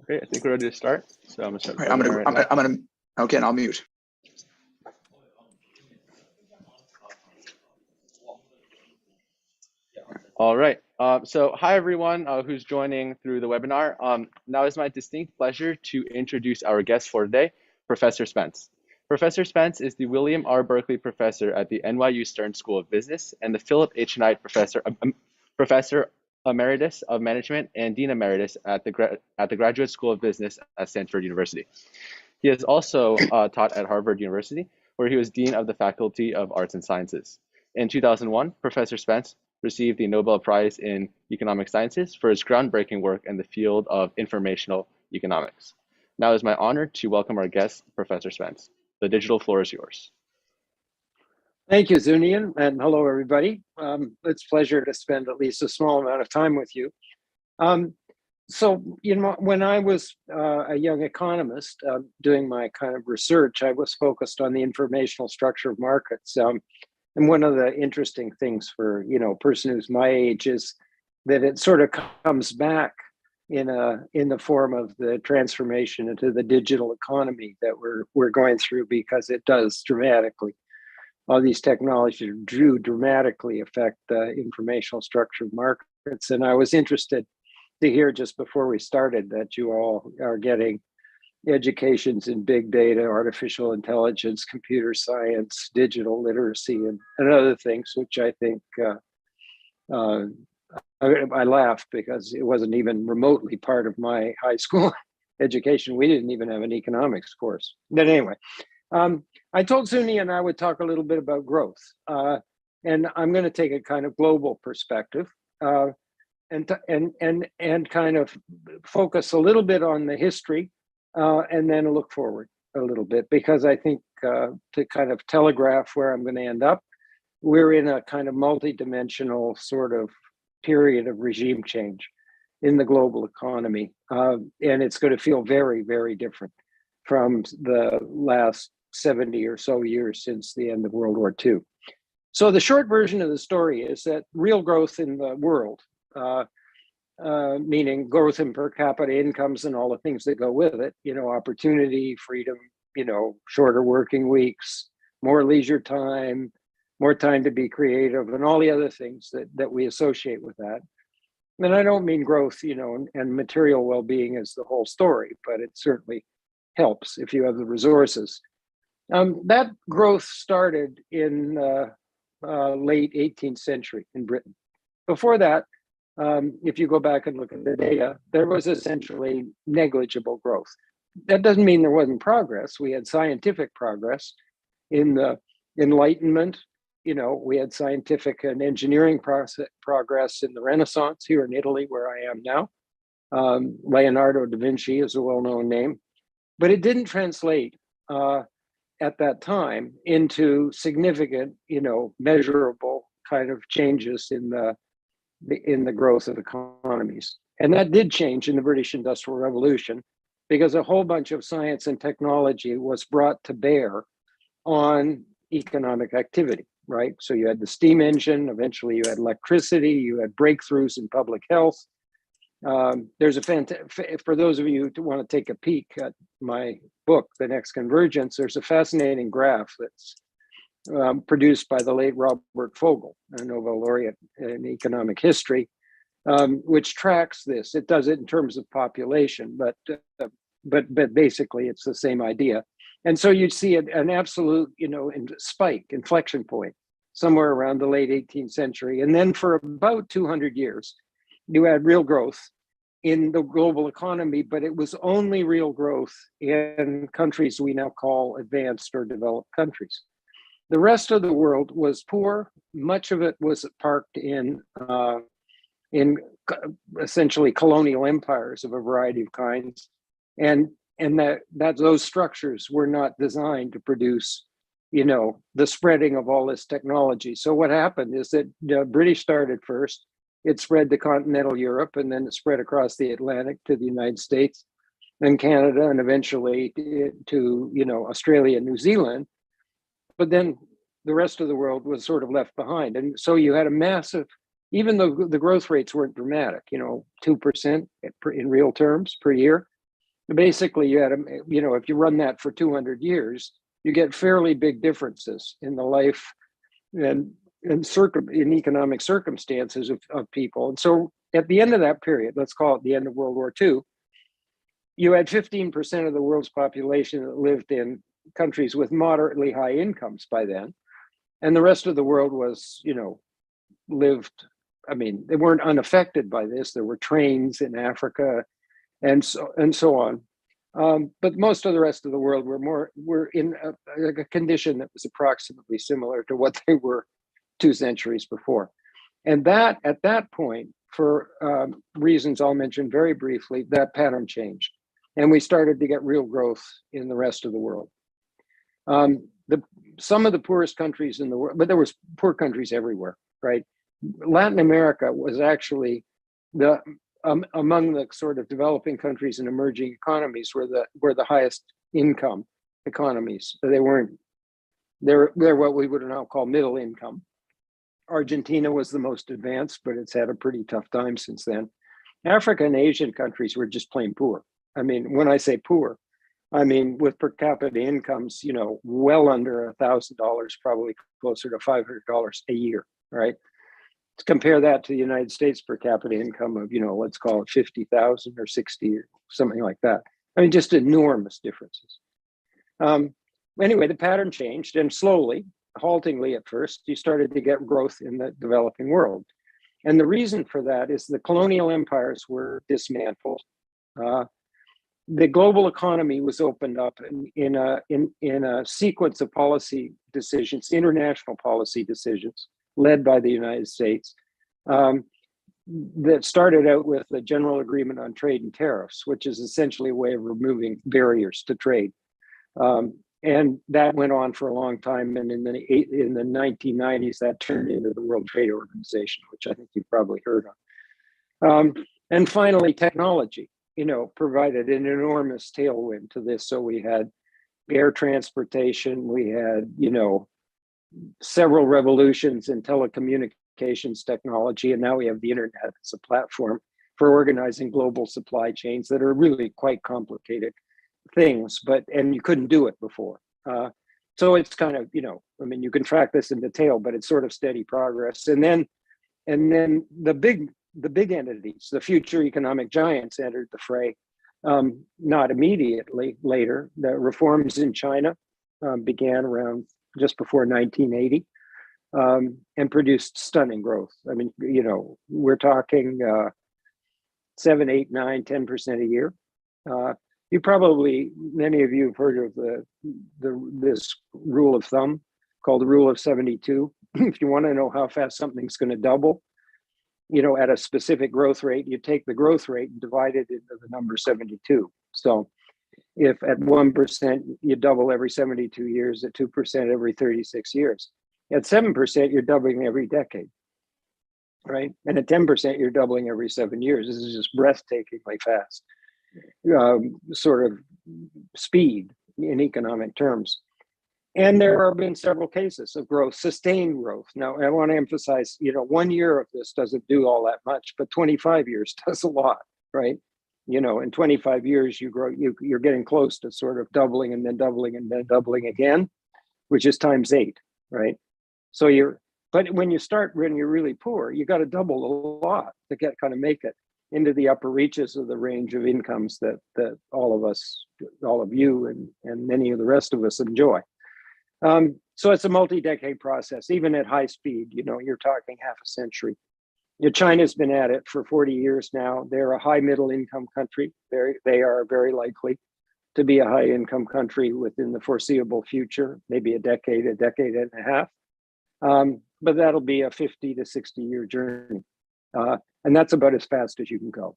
Great, I think we're ready to start. So I'm gonna start. All right, I'm gonna. Okay, and I'll mute. All right. So hi everyone who's joining through the webinar. Now it's my distinct pleasure to introduce our guest for today, Professor Spence. Professor Spence is the William R. Berkeley Professor at the NYU Stern School of Business and the Philip H. Knight Professor Emeritus of Management and Dean Emeritus at the Graduate School of Business at Stanford University. He has also taught at Harvard University, where he was Dean of the Faculty of Arts and Sciences. In 2001, Professor Spence received the Nobel Prize in Economic Sciences for his groundbreaking work in the field of informational economics. Now it is my honor to welcome our guest, Professor Spence. The digital floor is yours. Thank you, Zunian, and hello, everybody. It's a pleasure to spend at least a small amount of time with you. So, you know, when I was a young economist doing my kind of research, I was focused on the informational structure of markets. And one of the interesting things for, you know, a person who's my age is that it sort of comes back in the form of the transformation into the digital economy that we're going through, because it does dramatically. All these technologies do dramatically affect the informational structure of markets. And I was interested to hear just before we started that you all are getting educations in big data, artificial intelligence, computer science, digital literacy, and other things, which I think I laughed because it wasn't even remotely part of my high school education. We didn't even have an economics course. But anyway, I told Suni and I would talk a little bit about growth. And I'm going to take a kind of global perspective and kind of focus a little bit on the history and then look forward a little bit, because I think to kind of telegraph where I'm going to end up, we're in a kind of multi-dimensional sort of period of regime change in the global economy. And it's going to feel very, very different from the last 70 or so years since the end of World War II. So the short version of the story is that real growth in the world, meaning growth in per capita incomes and all the things that go with it, you know, opportunity, freedom, you know, shorter working weeks, more leisure time, more time to be creative, and all the other things that we associate with that. And I don't mean growth, you know, and material well-being is the whole story, but it certainly helps if you have the resources. That growth started in late 18th century in Britain. Before that, if you go back and look at the data, there was essentially negligible growth. That doesn't mean there wasn't progress. We had scientific progress in the Enlightenment. You know, we had scientific and engineering progress in the Renaissance here in Italy, where I am now. Leonardo da Vinci is a well-known name, but it didn't translate at that time into significant, you know, measurable kind of changes in the growth of economies. And that did change in the British Industrial Revolution, because a whole bunch of science and technology was brought to bear on economic activity, right? So you had the steam engine, eventually you had electricity, you had breakthroughs in public health. There's for those of you who want to take a peek at my book, The Next Convergence, there's a fascinating graph that's produced by the late Robert Fogel, a Nobel laureate in economic history, which tracks this. It does it in terms of population, but basically it's the same idea. And so you'd see an absolute, you know, spike, inflection point, somewhere around the late 18th century. And then for about 200 years, you had real growth in the global economy, but it was only real growth in countries we now call advanced or developed countries. The rest of the world was poor. Much of it was parked in essentially colonial empires of a variety of kinds, and that those structures were not designed to produce, you know, the spreading of all this technology. So what happened is that the British started first. It spread to continental Europe, and then it spread across the Atlantic to the United States and Canada, and eventually to, you know, Australia and New Zealand. But then the rest of the world was sort of left behind. And so you had a massive, even though the growth rates weren't dramatic, you know, 2% in real terms per year, Basically, you had, if you run that for 200 years, you get fairly big differences in the life and in economic circumstances of people. And so at the end of that period, let's call it the end of World War II, you had 15% of the world's population that lived in countries with moderately high incomes by then. And the rest of the world was, lived, they weren't unaffected by this. There were trains in Africa and so on. But most of the rest of the world were in a condition that was approximately similar to what they were 2 centuries before. And that at that point, for reasons I'll mention very briefly, that pattern changed. And we started to get real growth in the rest of the world. Some of the poorest countries in the world, but there was poor countries everywhere, right? Latin America was actually among the sort of developing countries and emerging economies were the highest income economies. They're what we would now call middle income. Argentina was the most advanced, but it's had a pretty tough time since then. Africa and Asian countries were just plain poor. When I say poor, with per capita incomes, well under $1,000, probably closer to $500 a year, right? To compare that to the United States per capita income of, let's call it 50,000 or 60 or something like that. Just enormous differences. Anyway, the pattern changed, and slowly, haltingly at first, you started to get growth in the developing world. And the reason for that is the colonial empires were dismantled. The global economy was opened up in a sequence of policy decisions, international policy decisions, led by the United States, that started out with the General Agreement on Trade and Tariffs, which is essentially a way of removing barriers to trade. And that went on for a long time. And in the 1990s, that turned into the World Trade Organization, which I think you've probably heard of. And finally, technology, provided an enormous tailwind to this. So we had air transportation, we had, several revolutions in telecommunications technology, and now we have the internet as a platform for organizing global supply chains that are really quite complicated things, and you couldn't do it before. So it's kind of, you can track this in detail, but it's sort of steady progress. And then the big entities, the future economic giants, entered the fray. Not immediately later. The reforms in China began around just before 1980 and produced stunning growth. We're talking 7, 8, 9, 10% a year. Many of you have heard of this rule of thumb called the rule of 72. If you want to know how fast something's going to double, at a specific growth rate, you take the growth rate and divide it into the number 72. So if at 1%, you double every 72 years, at 2% every 36 years. At 7%, you're doubling every decade, right? And at 10%, you're doubling every 7 years. This is just breathtakingly fast sort of speed in economic terms. And there have been several cases of growth, sustained growth. Now, I want to emphasize, 1 year of this doesn't do all that much, but 25 years does a lot, right? In 25 years, you grow, you're getting close to sort of doubling and then doubling and then doubling again, which is times 8, right? But when you're really poor, you got to double a lot to make it into the upper reaches of the range of incomes that all of us, all of you and many of the rest of us enjoy. So it's a multi-decade process, even at high speed, you're talking half a century. China's been at it for 40 years now. They're a high middle income country. They are very likely to be a high income country within the foreseeable future, maybe a decade and a half. But that'll be a 50 to 60 year journey. And that's about as fast as you can go.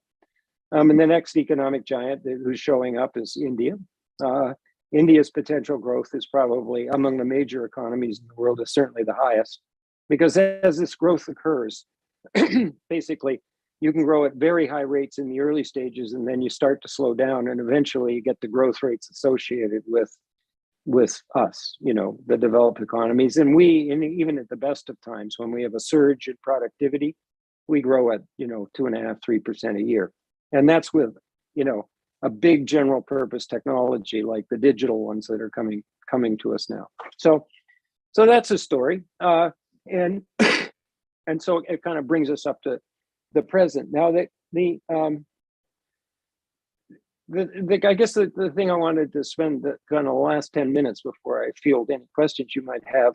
And the next economic giant who's showing up is India. India's potential growth is probably among the major economies in the world, is certainly the highest, because as this growth occurs, basically you can grow at very high rates in the early stages, and then you start to slow down, and eventually you get the growth rates associated with us, the developed economies. And even at the best of times, when we have a surge in productivity, we grow at 2.5%, 3% a year. And that's with a big general purpose technology like the digital ones that are coming to us now. So that's a story, and and so it kind of brings us up to the present. Now that I guess the thing I wanted to spend the kind of last 10 minutes before I field any questions you might have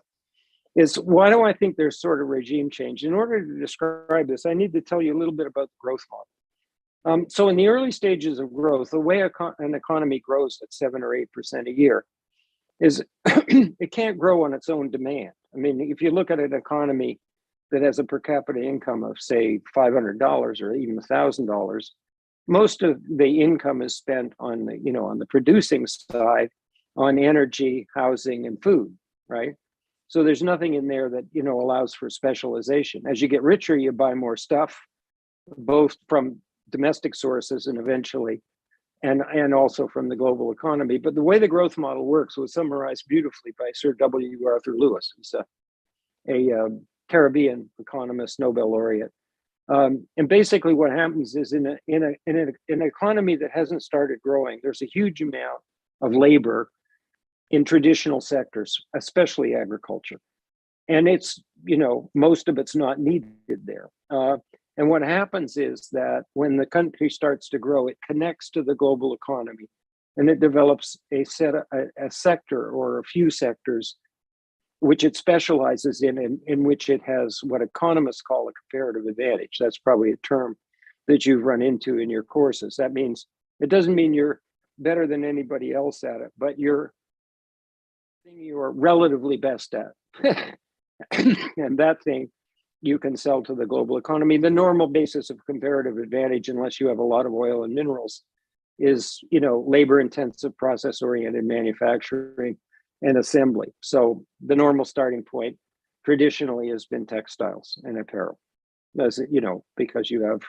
is, why do I think there's sort of regime change? In order to describe this, I need to tell you a little bit about the growth model. So in the early stages of growth, the way an economy grows at 7 or 8% a year is it can't grow on its own demand. I mean, if you look at an economy that has a per capita income of, say, $500 or even $1,000, most of the income is spent on the producing side, on energy, housing, and food, right? So there's nothing in there that allows for specialization. As you get richer, you buy more stuff, both from domestic sources and eventually, and also from the global economy. But the way the growth model works was summarized beautifully by Sir W. Arthur Lewis, who's a Caribbean economist, Nobel laureate. And basically what happens is in an economy that hasn't started growing, there's a huge amount of labor in traditional sectors, especially agriculture. And it's, most of it's not needed there. And what happens is that when the country starts to grow, it connects to the global economy and it develops a sector or a few sectors which it specializes in which it has what economists call a comparative advantage. That's probably a term that you've run into in your courses. That means, it doesn't mean you're better than anybody else at it, but you're relatively best at. And that thing you can sell to the global economy. The normal basis of comparative advantage, unless you have a lot of oil and minerals, is labor intensive, process oriented manufacturing and assembly. So the normal starting point traditionally has been textiles and apparel, as because you have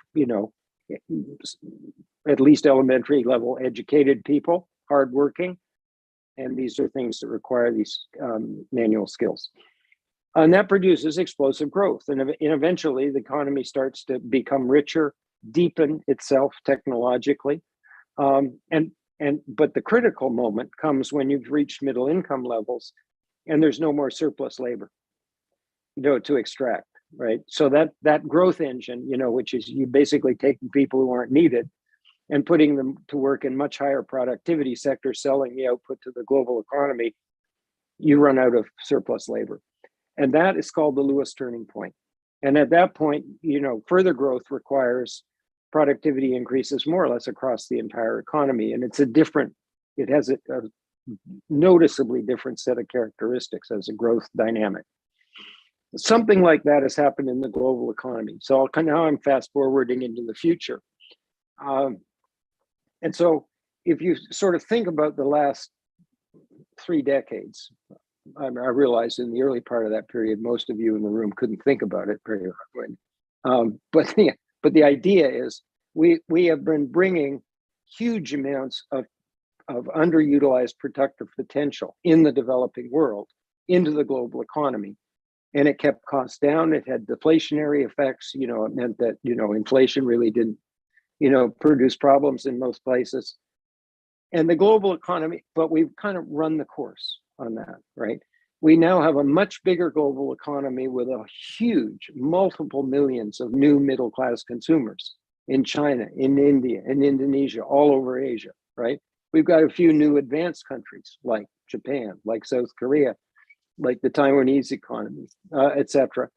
at least elementary level educated people, hardworking, and these are things that require these manual skills. And that produces explosive growth, and eventually the economy starts to become richer, deepen itself technologically, but the critical moment comes when you've reached middle income levels and there's no more surplus labor, to extract, right? So that growth engine, which is you basically taking people who aren't needed and putting them to work in much higher productivity sectors, selling the output to the global economy, you run out of surplus labor. And that is called the Lewis turning point. And at that point, further growth requires productivity increases more or less across the entire economy. And it has a noticeably different set of characteristics as a growth dynamic. Something like that has happened in the global economy. So now I'm fast forwarding into the future. And so if you sort of think about the last 3 decades, I realized in the early part of that period, most of you in the room couldn't think about it very hard. But the idea is we have been bringing huge amounts of underutilized productive potential in the developing world into the global economy. And it kept costs down. It had deflationary effects. It meant that, inflation really didn't, produce problems in most places. And the global economy, but we've kind of run the course on that, right? We now have a much bigger global economy with a huge multiple millions of new middle-class consumers in China, in India, in Indonesia, all over Asia, right? We've got a few new advanced countries like Japan, like South Korea, like the Taiwanese economy, et cetera.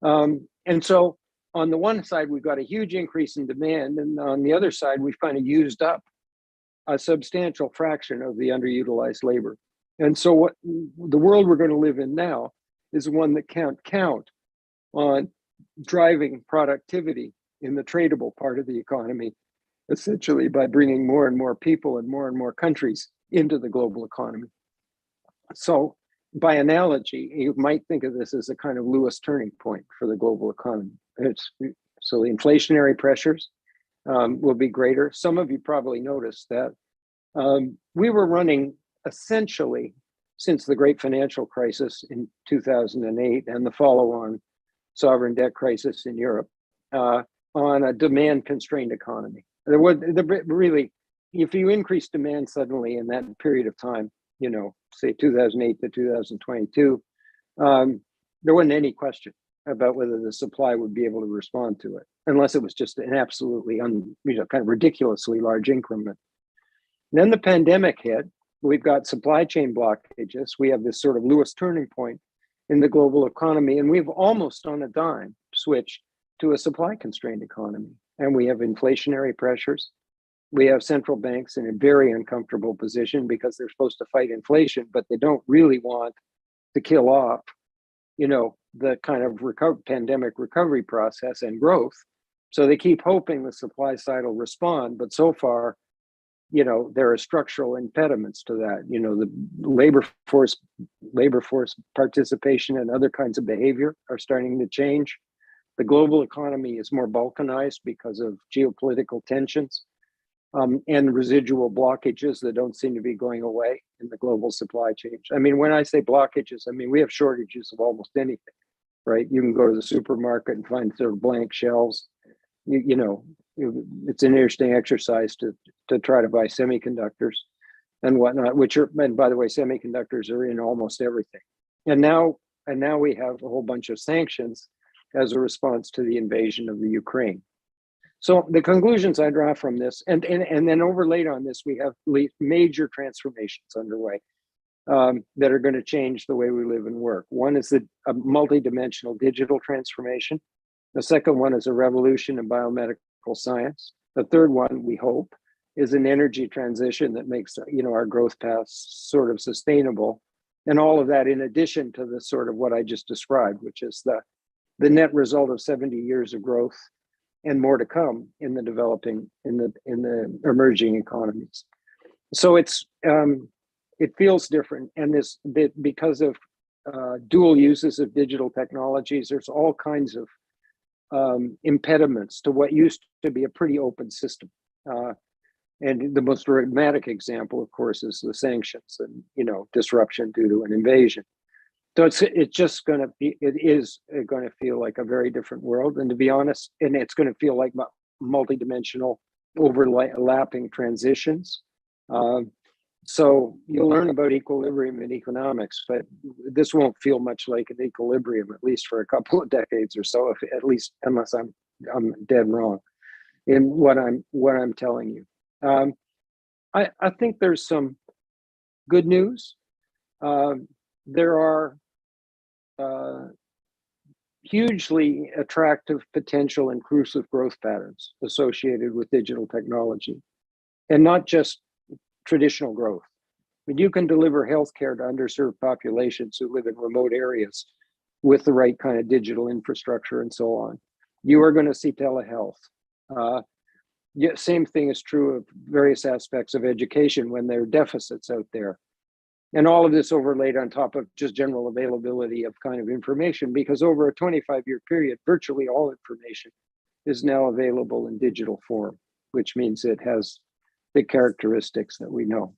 And so on the one side, we've got a huge increase in demand. And on the other side, we've kind of used up a substantial fraction of the underutilized labor. And so what the world we're going to live in now is one that can't count on driving productivity in the tradable part of the economy, essentially by bringing more and more people and more countries into the global economy. So by analogy, you might think of this as a kind of Lewis turning point for the global economy. So the inflationary pressures will be greater. Some of you probably noticed that we were running essentially since the great financial crisis in 2008 and the follow-on sovereign debt crisis in Europe on a demand-constrained economy. There was really if you increase demand suddenly in that period of time, say 2008 to 2022, there wasn't any question about whether the supply would be able to respond to it, unless it was just an absolutely kind of ridiculously large increment. Then the pandemic hit. We've got supply chain blockages. We have this sort of Lewis turning point in the global economy, and we've almost on a dime switched to a supply constrained economy. And we have inflationary pressures. We have central banks in a very uncomfortable position because they're supposed to fight inflation, but they don't really want to kill off, the kind of pandemic recovery process and growth. So they keep hoping the supply side will respond, but so far, there are structural impediments to that. The labor force participation and other kinds of behavior are starting to change. The global economy is more balkanized because of geopolitical tensions and residual blockages that don't seem to be going away in the global supply chain. I mean, when I say blockages, I mean, we have shortages of almost anything, right? You can go to the supermarket and find sort of blank shelves. It's an interesting exercise to try to buy semiconductors and whatnot, and by the way, semiconductors are in almost everything. And now we have a whole bunch of sanctions as a response to the invasion of the Ukraine. So the conclusions I draw from this, and then overlaid on this, we have major transformations underway that are going to change the way we live and work. One is a multidimensional digital transformation. The second one is a revolution in biomedical science. The third one, we hope, is an energy transition that makes our growth paths sort of sustainable. And all of that in addition to the sort of what I just described, which is the net result of 70 years of growth and more to come in the emerging economies. So it feels different, and because of dual uses of digital technologies, there's all kinds of impediments to what used to be a pretty open system. And the most dramatic example, of course, is the sanctions and disruption due to an invasion. So it is going to feel like a very different world, and to be honest, and it's going to feel like multidimensional overlapping transitions. So you'll learn about equilibrium in economics, but this won't feel much like an equilibrium, at least for a couple of decades or so, at least unless I'm dead wrong in what I'm telling you. I think there's some good news. There are hugely attractive, potential, inclusive growth patterns associated with digital technology, and not just traditional growth. I mean, you can deliver healthcare to underserved populations who live in remote areas with the right kind of digital infrastructure and so on. You are going to see telehealth. Same thing is true of various aspects of education when there are deficits out there. And all of this overlaid on top of just general availability of kind of information, because over a 25-year period, virtually all information is now available in digital form, which means it has the characteristics that we know.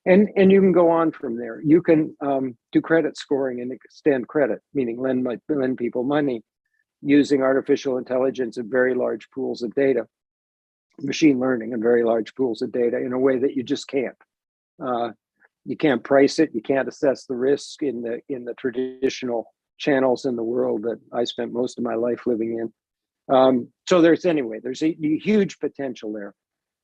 And you can go on from there. You can do credit scoring and extend credit, meaning lend people money using artificial intelligence and very large pools of data, machine learning and very large pools of data in a way that you just can't. You can't price it. You can't assess the risk in the traditional channels in the world that I spent most of my life living in. So there's a huge potential there.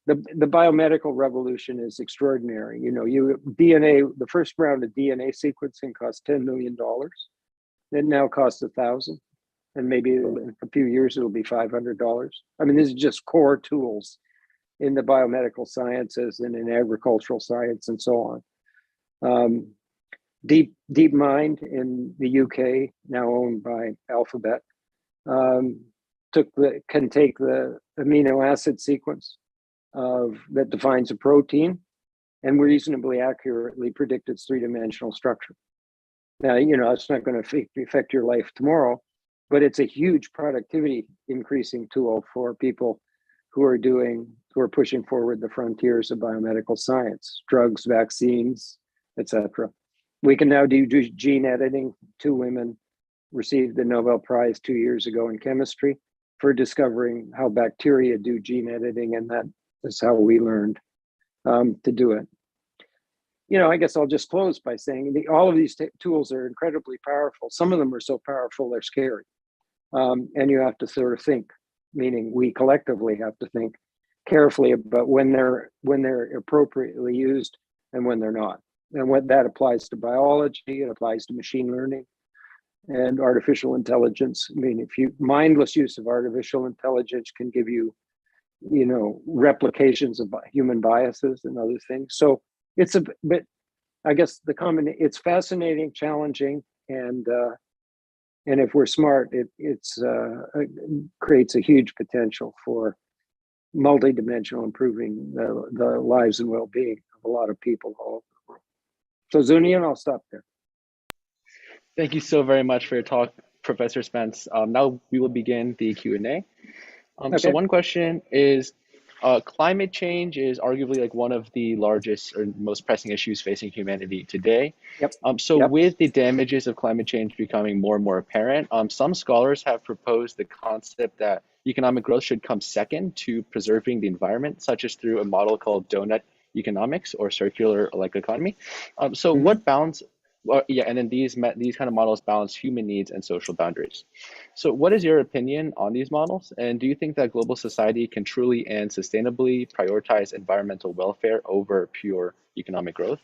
The biomedical revolution is extraordinary. The first round of DNA sequencing cost $10 million. It now costs $1,000, and maybe in a few years it'll be $500. I mean, this is just core tools in the biomedical sciences and in agricultural science and so on. DeepMind in the UK, now owned by Alphabet, can take the amino acid sequence that defines a protein and reasonably accurately predict its three-dimensional structure. Now, it's not going to affect your life tomorrow, but it's a huge productivity increasing tool for people who are pushing forward the frontiers of biomedical science, drugs, vaccines, etc. We can now do gene editing. 2 women received the Nobel Prize 2 years ago in chemistry for discovering how bacteria do gene editing, and that is how we learned to do it. I guess I'll just close by saying all of these tools are incredibly powerful. Some of them are so powerful they're scary, and you have to sort of think, meaning we collectively have to think carefully about when they're appropriately used and when they're not. And what that applies to biology, it applies to machine learning and artificial intelligence. I mean, mindless use of artificial intelligence can give you, replications of human biases and other things. So it's a bit, I guess it's fascinating, challenging, and if we're smart, it creates a huge potential for multidimensional improving the lives and well-being of a lot of people all over the world. So Zunian, I'll stop there. Thank you so very much for your talk, Professor Spence. Now we will begin the Q&A. Okay. So one question is, climate change is arguably like one of the largest or most pressing issues facing humanity today. Yep. So with the damages of climate change becoming more and more apparent, some scholars have proposed the concept that economic growth should come second to preserving the environment, such as through a model called donut economics or circular like economy. So what bounds? Well, yeah, and then these kind of models balance human needs and social boundaries. So what is your opinion on these models? And do you think that global society can truly and sustainably prioritize environmental welfare over pure economic growth?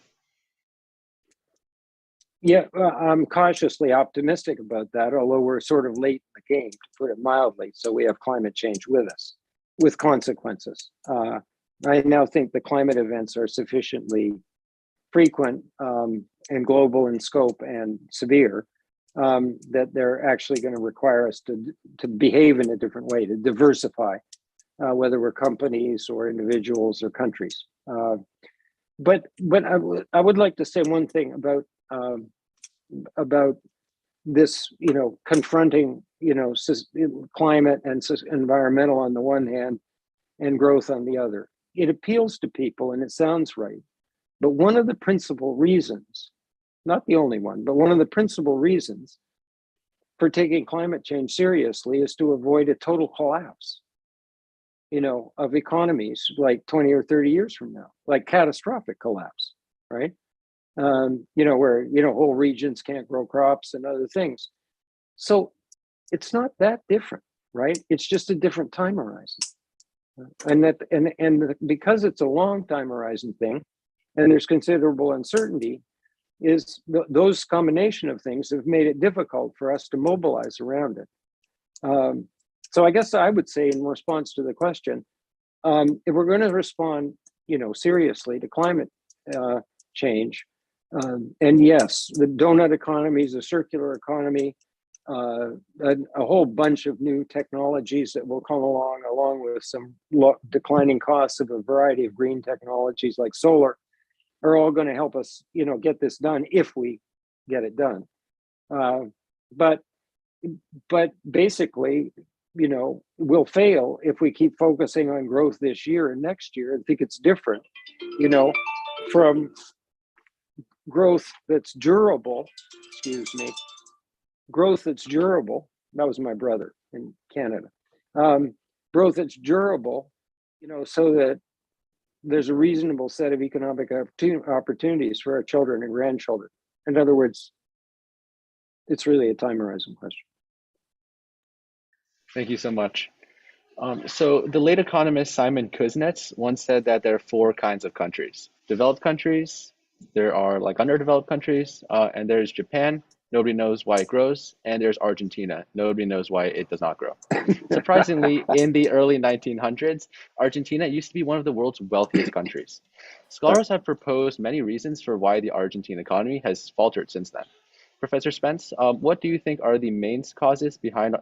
Yeah, I'm cautiously optimistic about that, although we're sort of late in the game, to put it mildly. So we have climate change with us, with consequences. I now think the climate events are sufficiently frequent and global in scope and severe that they're actually going to require us to behave in a different way, to diversify, whether we're companies or individuals or countries. But I would like to say one thing about this, confronting, climate and environmental on the one hand and growth on the other. It appeals to people and it sounds right. But one of the principal reasons, not the only one, but one of the principal reasons for taking climate change seriously is to avoid a total collapse, of economies like 20 or 30 years from now, like catastrophic collapse, right? Where, whole regions can't grow crops and other things. So it's not that different, right? It's just a different time horizon. And because it's a long time horizon thing, and there's considerable uncertainty, those combination of things have made it difficult for us to mobilize around it. So I guess I would say in response to the question, if we're going to respond, seriously to climate change, and yes, the donut economy is a circular economy, a whole bunch of new technologies that will come along with some declining costs of a variety of green technologies like solar, are all going to help us, get this done if we get it done. But basically, we'll fail if we keep focusing on growth this year and next year and think it's different, from growth that's durable. Excuse me. Growth that's durable. That was my brother in Canada. Growth that's durable, so that there's a reasonable set of economic opportunities for our children and grandchildren. In other words, it's really a time horizon question. Thank you so much. So the late economist Simon Kuznets once said that there are four kinds of countries: developed countries, there are like underdeveloped countries, and there's Japan. Nobody knows why it grows, and there's Argentina. Nobody knows why it does not grow. Surprisingly, in the early 1900s, Argentina used to be one of the world's wealthiest countries. Scholars have proposed many reasons for why the Argentine economy has faltered since then. Professor Spence, what do you think are the main causes behind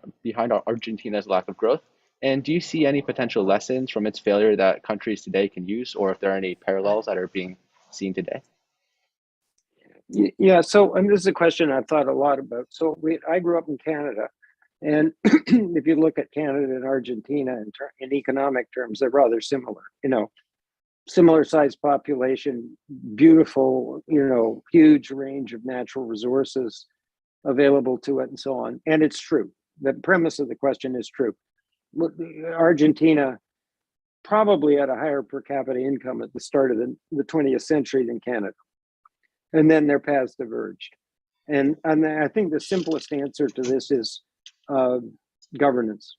Argentina's lack of growth? And do you see any potential lessons from its failure that countries today can use, or if there are any parallels that are being seen today? Yeah, so and this is a question I've thought a lot about. So I grew up in Canada, and if you look at Canada and Argentina in economic terms, they're rather similar. Similar sized population, beautiful, huge range of natural resources available to it, and so on. And it's true. The premise of the question is true. Argentina probably at a higher per capita income at the start of the 20th century than Canada. And then their paths diverged. And I think the simplest answer to this is governance,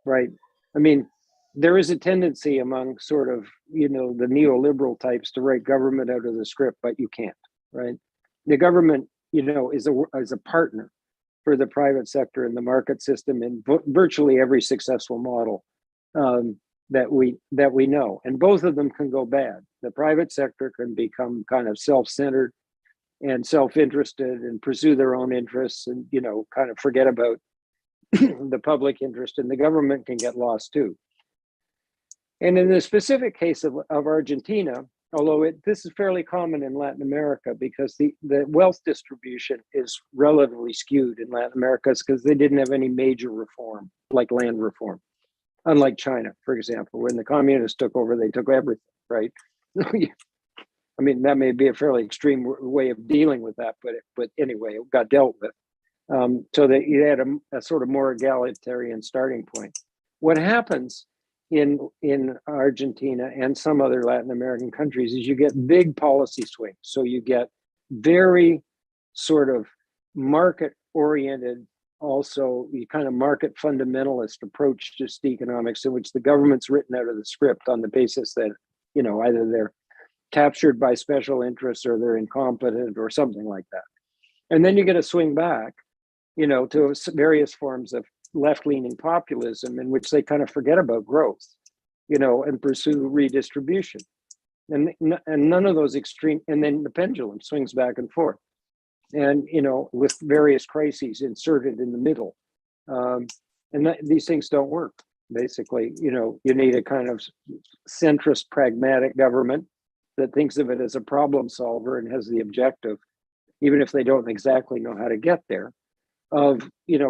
right? I mean, there is a tendency among sort of, the neoliberal types to write government out of the script, but you can't, right? The government, is a partner for the private sector and the market system in virtually every successful model that we know. And both of them can go bad. The private sector can become kind of self-centered and self-interested and pursue their own interests and, kind of forget about the public interest, and the government can get lost too. And in the specific case of Argentina, although this is fairly common in Latin America because the wealth distribution is relatively skewed in Latin America because they didn't have any major reform, like land reform, unlike China, for example. When the communists took over, they took everything, right? I mean, that may be a fairly extreme way of dealing with that, but anyway, it got dealt with. So that you had a sort of more egalitarian starting point. What happens in Argentina and some other Latin American countries is you get big policy swings. So you get very sort of market-oriented, also you kind of market fundamentalist approach to economics in which the government's written out of the script on the basis that, either they're captured by special interests or they're incompetent or something like that. And then you get a swing back, to various forms of left-leaning populism in which they kind of forget about growth, and pursue redistribution. And none of those extreme, and then the pendulum swings back and forth. And, with various crises inserted in the middle. These things don't work, basically. You need a kind of centrist, pragmatic government that thinks of it as a problem solver and has the objective, even if they don't exactly know how to get there, of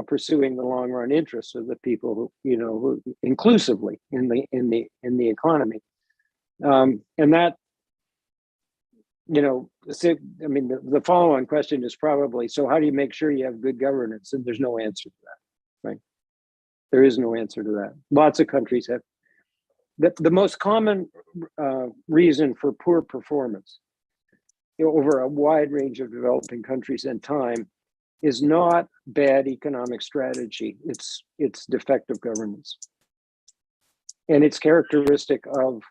pursuing the long run interests of the people who inclusively in the economy, and that I mean the follow on question is probably, so how do you make sure you have good governance? And there's no answer to that, right? There is no answer to that. Lots of countries have. The most common reason for poor performance over a wide range of developing countries and time is not bad economic strategy. It's defective governance. And it's characteristic of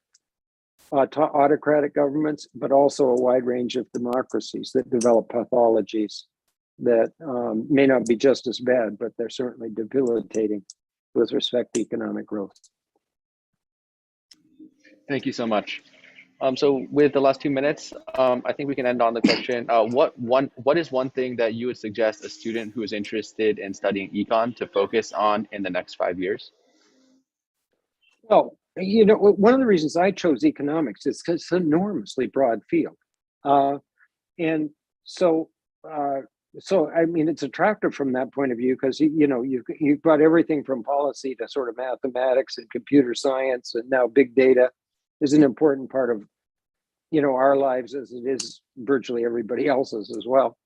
autocratic governments, but also a wide range of democracies that develop pathologies that may not be just as bad, but they're certainly debilitating with respect to economic growth. Thank you so much. So with the last 2 minutes, I think we can end on the question, what is one thing that you would suggest a student who is interested in studying econ to focus on in the next 5 years? Well, one of the reasons I chose economics is because it's an enormously broad field. And so I mean, it's attractive from that point of view because, you've got everything from policy to sort of mathematics and computer science, and now big data is an important part of our lives as it is virtually everybody else's as well.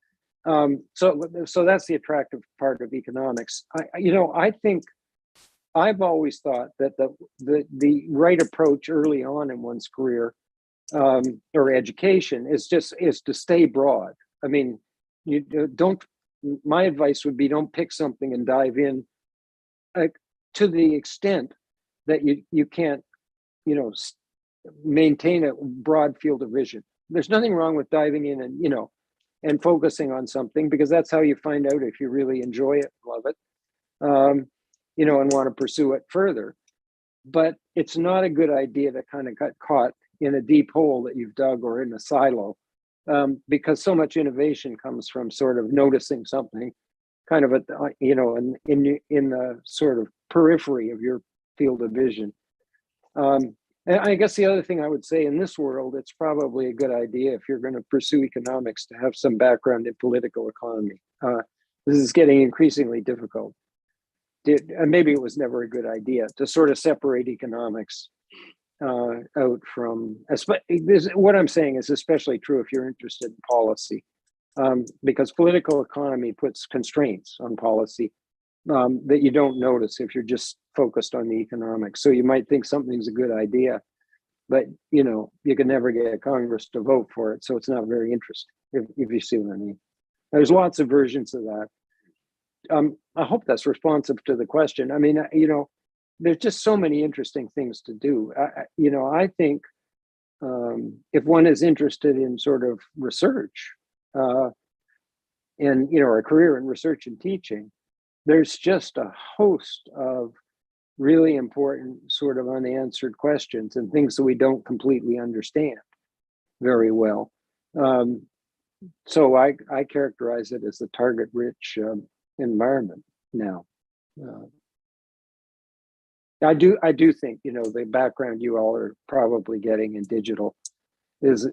So that's the attractive part of economics. I think I've always thought that the right approach early on in one's career or education is to stay broad. I mean, my advice would be don't pick something and dive in to the extent that you can't, maintain a broad field of vision. There's nothing wrong with diving in and focusing on something, because that's how you find out if you really enjoy it, love it, and want to pursue it further. But it's not a good idea to kind of get caught in a deep hole that you've dug or in a silo, because so much innovation comes from sort of noticing something kind of in the sort of periphery of your field of vision. And I guess the other thing I would say, in this world, it's probably a good idea, if you're going to pursue economics, to have some background in political economy. This is getting increasingly difficult. And maybe it was never a good idea to sort of separate economics out from, what I'm saying is especially true if you're interested in policy, because political economy puts constraints on policy that you don't notice if you're just focused on the economics. So you might think something's a good idea, but you can never get Congress to vote for it. So it's not very interesting, if you see what I mean. There's lots of versions of that. I hope that's responsive to the question. I mean, there's just so many interesting things to do. I think if one is interested in sort of research and a career in research and teaching, there's just a host of really important sort of unanswered questions and things that we don't completely understand very well. So I characterize it as a target-rich environment now. I do think the background you all are probably getting in digital is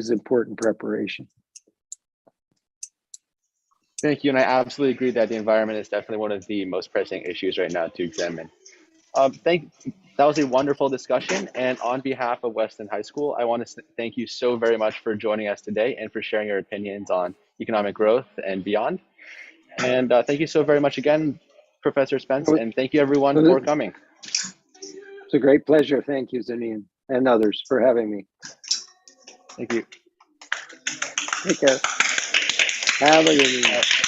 important preparation. Thank you, and I absolutely agree that the environment is definitely one of the most pressing issues right now to examine. That was a wonderful discussion, and on behalf of Weston High School, I want to thank you so very much for joining us today and for sharing your opinions on economic growth and beyond. And thank you so very much again, Professor Spence, and thank you everyone for coming. It's a great pleasure. Thank you, Zanian, and others for having me. Thank you. Take care. Have a good evening.